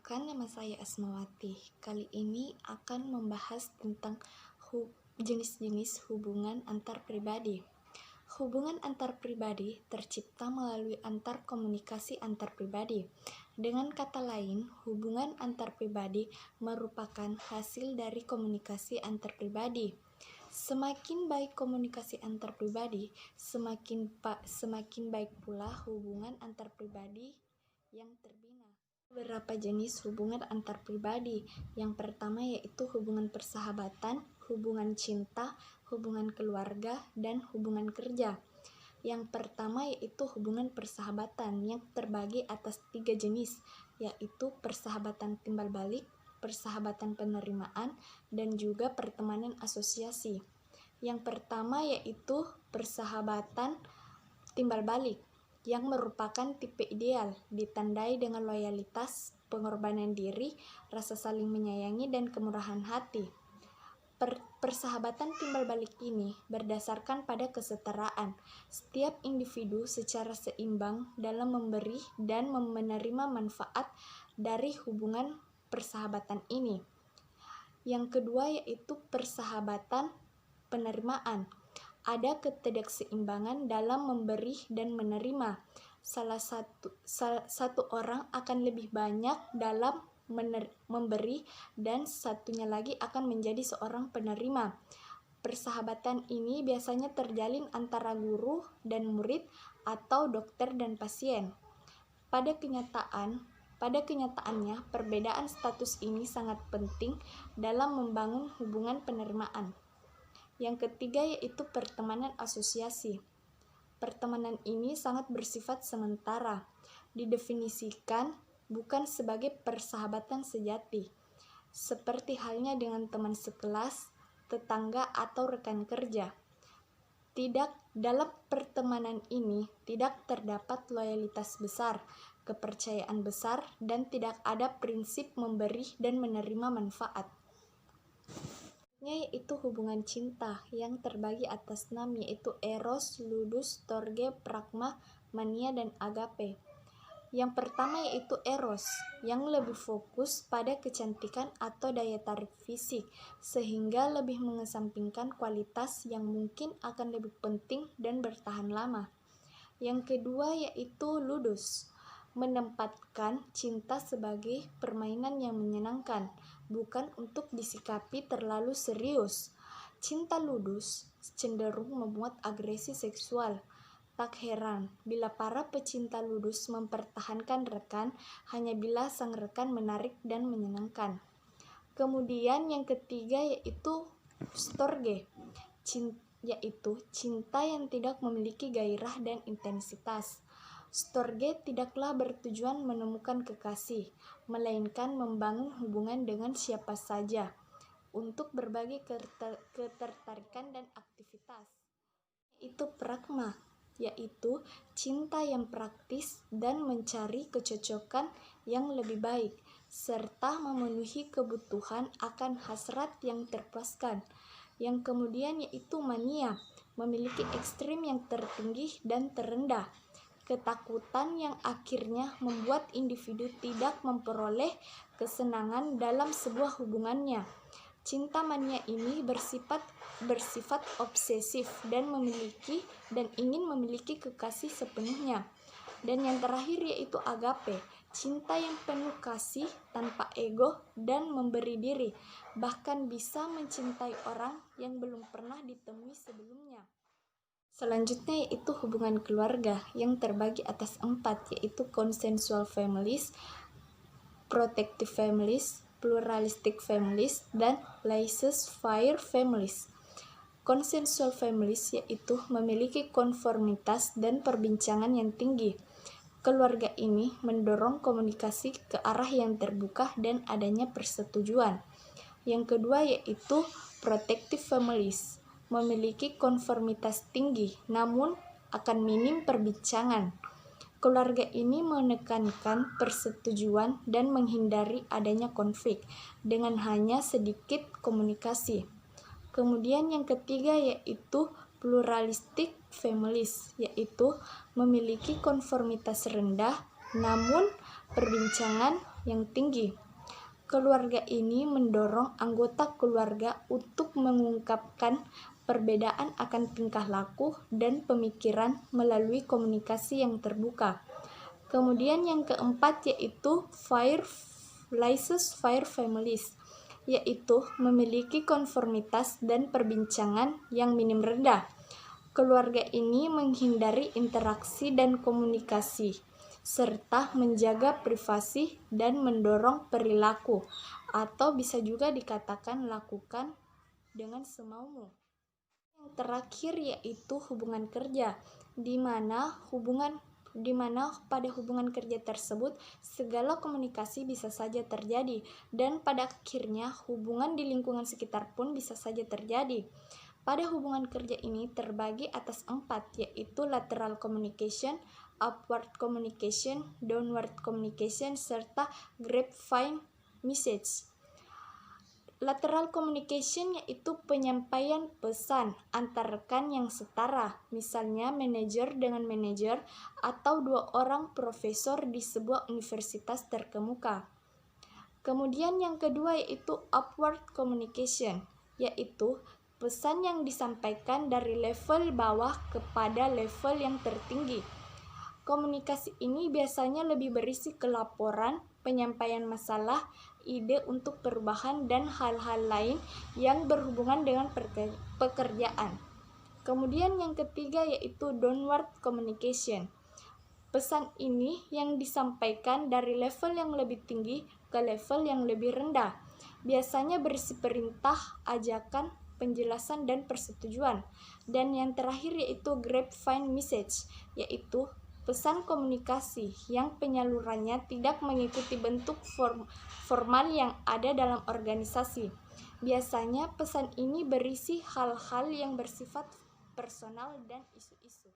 Perkenalkan, nama saya Asmawati. Kali ini akan membahas tentang jenis-jenis hubungan antar pribadi. Hubungan antar pribadi tercipta melalui antar komunikasi antar pribadi. Dengan kata lain, hubungan antar pribadi merupakan hasil dari komunikasi antar pribadi. Semakin baik komunikasi antar pribadi, semakin baik pula hubungan antar pribadi yang terbina. Beberapa jenis hubungan antar pribadi. Yang pertama yaitu hubungan persahabatan, hubungan cinta, hubungan keluarga, dan hubungan kerja. Yang pertama yaitu hubungan persahabatan yang terbagi atas 3 jenis, yaitu persahabatan timbal balik, persahabatan penerimaan, dan juga pertemanan asosiasi. Yang pertama yaitu persahabatan timbal balik, yang merupakan tipe ideal, ditandai dengan loyalitas, pengorbanan diri, rasa saling menyayangi, dan kemurahan hati. Persahabatan timbal balik ini berdasarkan pada kesetaraan. Setiap individu secara seimbang dalam memberi dan menerima manfaat dari hubungan persahabatan ini. Yang kedua yaitu persahabatan penerimaan. Ada ketidakseimbangan dalam memberi dan menerima. Salah satu orang akan lebih banyak dalam memberi dan satunya lagi akan menjadi seorang penerima. Persahabatan ini biasanya terjalin antara guru dan murid atau dokter dan pasien. Pada kenyataannya, perbedaan status ini sangat penting dalam membangun hubungan penerimaan. Yang ketiga yaitu pertemanan asosiasi. Pertemanan ini sangat bersifat sementara, didefinisikan bukan sebagai persahabatan sejati, seperti halnya dengan teman sekelas, tetangga, atau rekan kerja. Dalam pertemanan ini tidak terdapat loyalitas besar, kepercayaan besar, dan tidak ada prinsip memberi dan menerima manfaat. Yaitu hubungan cinta yang terbagi atas 6, yaitu eros, ludus, storge, pragma, mania, dan agape. Yang pertama yaitu eros, yang lebih fokus pada kecantikan atau daya tarik fisik, sehingga lebih mengesampingkan kualitas yang mungkin akan lebih penting dan bertahan lama. Yang kedua yaitu ludus, menempatkan cinta sebagai permainan yang menyenangkan, bukan untuk disikapi terlalu serius. Cinta ludus cenderung memuat agresi seksual. Tak heran bila para pecinta ludus mempertahankan rekan hanya bila sang rekan menarik dan menyenangkan. Kemudian yang ketiga yaitu storge, yaitu cinta yang tidak memiliki gairah dan intensitas. Storge tidaklah bertujuan menemukan kekasih, melainkan membangun hubungan dengan siapa saja untuk berbagi ketertarikan dan aktivitas. Itu pragma, yaitu cinta yang praktis dan mencari kecocokan yang lebih baik, serta memenuhi kebutuhan akan hasrat yang terpuaskan. Yang kemudian yaitu mania, memiliki ekstrim yang tertinggi dan terendah. Ketakutan yang akhirnya membuat individu tidak memperoleh kesenangan dalam sebuah hubungannya. Cinta mania ini bersifat obsesif dan ingin memiliki kekasih sepenuhnya. Dan yang terakhir yaitu agape, cinta yang penuh kasih tanpa ego dan memberi diri, bahkan bisa mencintai orang yang belum pernah ditemui sebelumnya. Selanjutnya yaitu hubungan keluarga yang terbagi atas 4, yaitu consensual families, protective families, pluralistic families, dan laissez-faire families. Consensual families yaitu memiliki konformitas dan perbincangan yang tinggi. Keluarga ini mendorong komunikasi ke arah yang terbuka dan adanya persetujuan. Yang kedua yaitu protective families, memiliki konformitas tinggi namun akan minim perbincangan. Keluarga ini menekankan persetujuan dan menghindari adanya konflik dengan hanya sedikit komunikasi. Kemudian yang ketiga yaitu pluralistic families, yaitu memiliki konformitas rendah namun perbincangan yang tinggi. Keluarga ini mendorong anggota keluarga untuk mengungkapkan perbedaan akan tingkah laku dan pemikiran melalui komunikasi yang terbuka. Kemudian yang keempat yaitu Laissez-faire families, yaitu memiliki konformitas dan perbincangan yang minim rendah. Keluarga ini menghindari interaksi dan komunikasi, serta menjaga privasi dan mendorong perilaku, atau bisa juga dikatakan lakukan dengan semaumu. Yang terakhir yaitu hubungan kerja, di mana pada hubungan kerja tersebut segala komunikasi bisa saja terjadi, dan pada akhirnya hubungan di lingkungan sekitar pun bisa saja terjadi. Pada hubungan kerja ini terbagi atas 4, yaitu lateral communication, upward communication, downward communication, serta grapevine message. Lateral communication yaitu penyampaian pesan antar rekan yang setara, misalnya manajer dengan manajer atau 2 orang profesor di sebuah universitas terkemuka. Kemudian yang kedua yaitu upward communication, yaitu pesan yang disampaikan dari level bawah kepada level yang tertinggi. Komunikasi ini biasanya lebih berisi ke laporan, penyampaian masalah, ide untuk perubahan, dan hal-hal lain yang berhubungan dengan pekerjaan. Kemudian yang ketiga yaitu downward communication. Pesan ini yang disampaikan dari level yang lebih tinggi ke level yang lebih rendah. Biasanya berisi perintah, ajakan, penjelasan, dan persetujuan. Dan yang terakhir yaitu grapevine message, yaitu pesan komunikasi yang penyalurannya tidak mengikuti bentuk formal yang ada dalam organisasi. Biasanya pesan ini berisi hal-hal yang bersifat personal dan isu-isu.